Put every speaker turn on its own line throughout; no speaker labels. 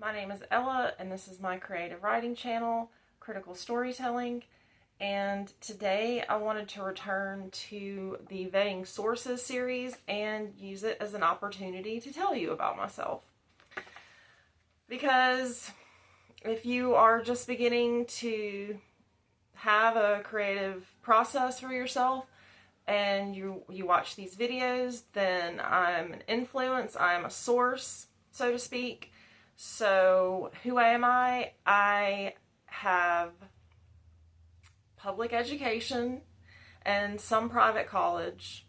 My name is Ella, and this is my creative writing channel, Critical Storytelling. And today I wanted to return to the Vetting Sources series and use it as an opportunity to tell you about myself. Because if you are just beginning to have a creative process for yourself and you watch these videos, then I'm an influence, I'm a source, so to speak. So who am I? I have public education and some private college,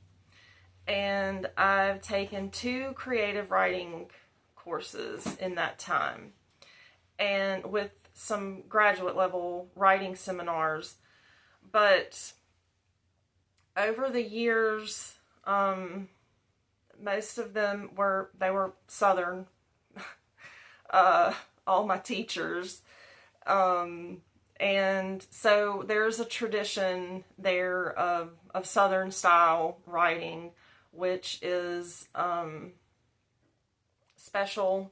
and I've taken 2 creative writing courses in that time, and with some graduate level writing seminars. But over the years, most of them were Southern. All my teachers. And so there's a tradition there of Southern style writing, which is special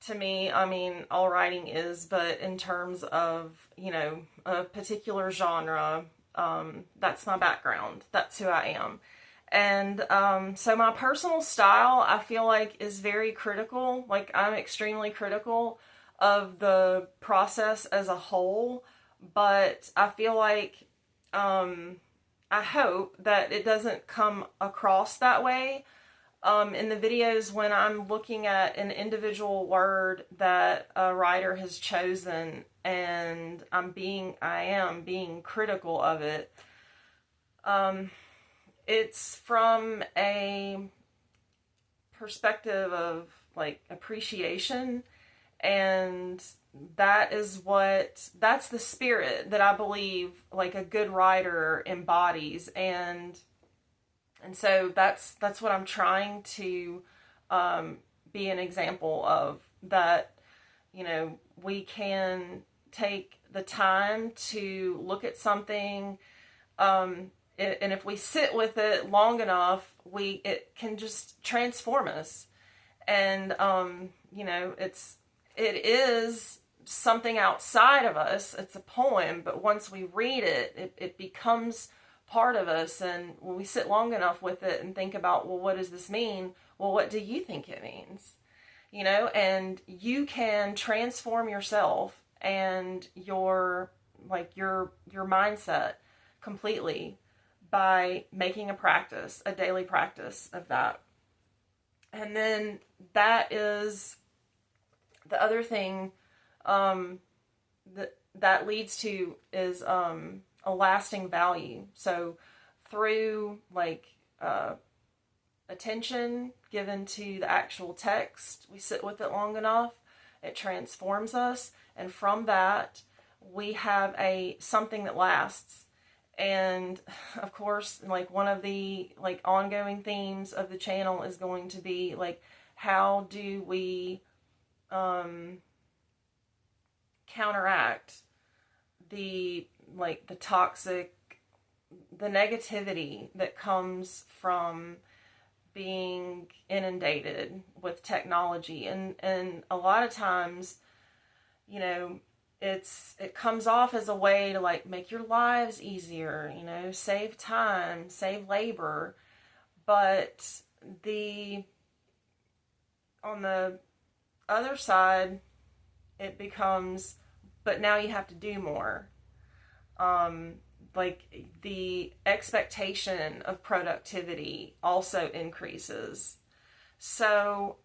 to me. I mean, all writing is, but in terms of, a particular genre, that's my background. That's who I am. And so my personal style, I feel like, is very critical. Like, I'm extremely critical of the process as a whole, but I feel like I hope that it doesn't come across that way in the videos when I'm looking at an individual word that a writer has chosen, and I am being critical of it. It's from a perspective of like appreciation, and that's the spirit that I believe like a good writer embodies, and so that's what I'm trying to be an example of, that we can take the time to look at something, and if we sit with it long enough, it can just transform us. And it is something outside of us. It's a poem, but once we read it, it becomes part of us. And when we sit long enough with it and think about, well, what does this mean? Well, what do you think it means? And you can transform yourself and your mindset completely by making a daily practice of that. And then that is the other thing that leads to is a lasting value. So through attention given to the actual text, we sit with it long enough, it transforms us, and from that we have something that lasts. And of course, one of the ongoing themes of the channel is going to be how do we counteract the negativity that comes from being inundated with technology. And a lot of times, it comes off as a way to make your lives easier, save time, save labor. But on the other side, it becomes, but now you have to do more. The expectation of productivity also increases. So,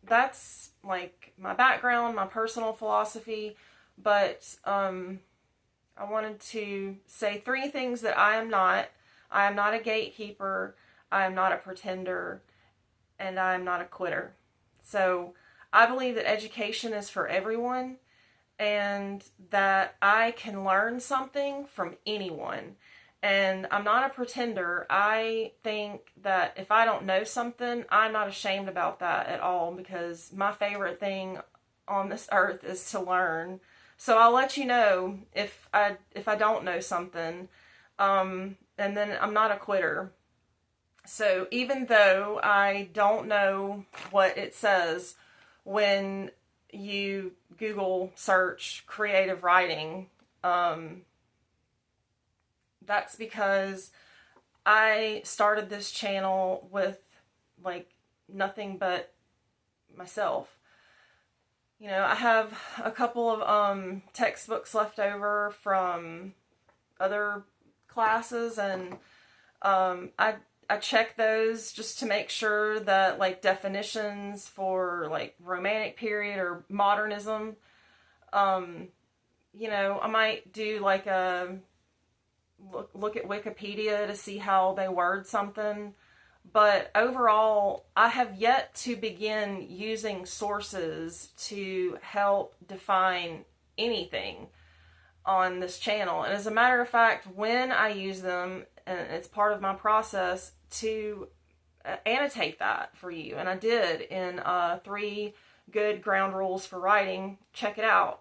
that's my background, my personal philosophy, but I wanted to say 3 things that I am not. I am not a gatekeeper, I am not a pretender, and I am not a quitter. So I believe that education is for everyone, and that I can learn something from anyone. And I'm not a pretender. I think that if I don't know something, I'm not ashamed about that at all, because my favorite thing on this earth is to learn. So I'll let you know if I don't know something. And then I'm not a quitter. So even though I don't know what it says, when you Google search creative writing, that's because I started this channel with like nothing but myself. You know, I have a couple of textbooks left over from other classes, and I check those just to make sure that like definitions for like romantic period or modernism, you know, I might do like a look at Wikipedia to see how they word something. But overall, I have yet to begin using sources to help define anything on this channel. And as a matter of fact, when I use them, and it's part of my process to annotate that for you, and I did in 3 Good Ground Rules for Writing. Check it out.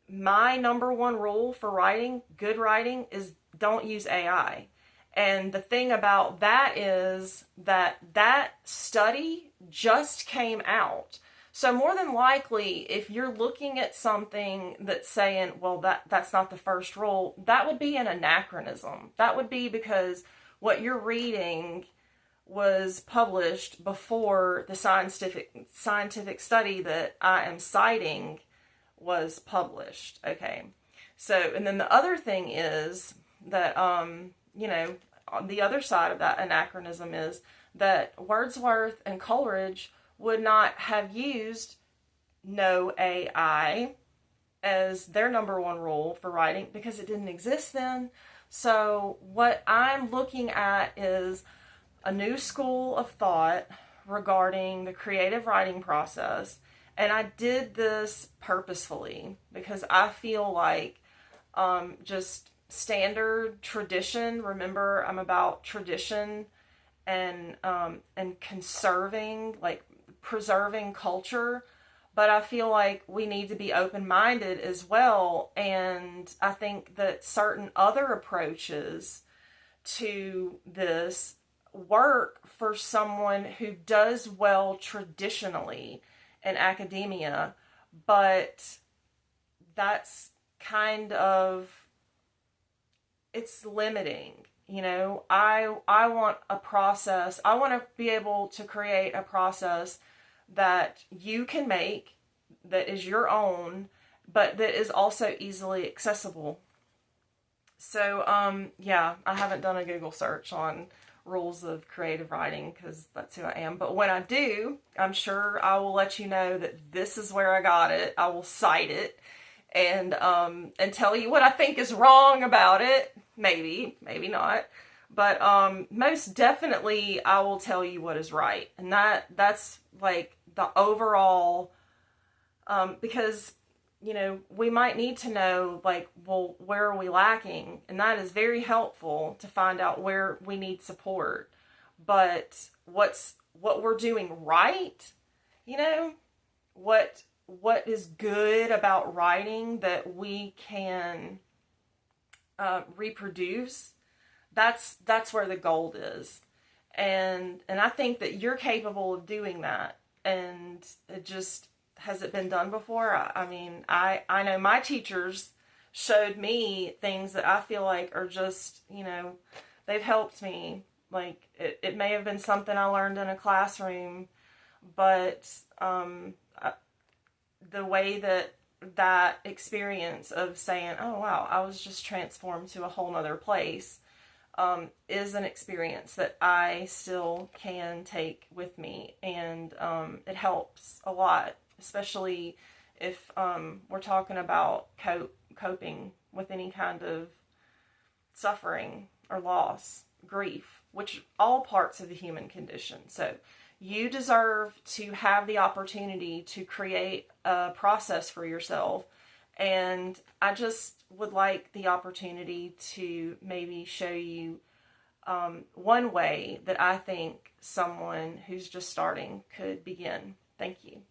My number one rule for writing, good writing, is don't use AI. And the thing about that is that that study just came out. So more than likely, if you're looking at something that's saying, well, that's not the first rule, that would be an anachronism. That would be because what you're reading was published before the scientific study that I am citing was published. Okay. So, and then the other thing is that, you know, on the other side of that anachronism is that Wordsworth and Coleridge would not have used no AI as their number one rule for writing because it didn't exist then. So what I'm looking at is a new school of thought regarding the creative writing process. And I did this purposefully because I feel like just standard tradition, remember I'm about tradition and conserving, like preserving culture, but I feel like we need to be open-minded as well. And I think that certain other approaches to this work for someone who does well traditionally in academia, but that's kind of, it's limiting. You know, I want a process. I want to be able to create a process that you can make, that is your own, but that is also easily accessible. So, yeah, I haven't done a Google search on rules of creative writing because that's who I am. But when I do, I'm sure I will let you know that this is where I got it. I will cite it and tell you what I think is wrong about it. Maybe, maybe not. But most definitely I will tell you what is right. And that's like the overall, because, you know, we might need to know, like, well, where are we lacking? And that is very helpful to find out where we need support. But what we're doing right, you know, what is good about writing that we can reproduce, that's where the gold is. And I think that you're capable of doing that. And it just, has it been done before? I mean, I know my teachers showed me things that I feel like are just, you know, they've helped me. Like, it may have been something I learned in a classroom, but the way that experience of saying, oh, wow, I was just transformed to a whole nother place, is an experience that I still can take with me. And it helps a lot, especially if we're talking about coping with any kind of suffering or loss, grief, which all parts of the human condition. So you deserve to have the opportunity to create a process for yourself. And I just would like the opportunity to maybe show you one way that I think someone who's just starting could begin. Thank you.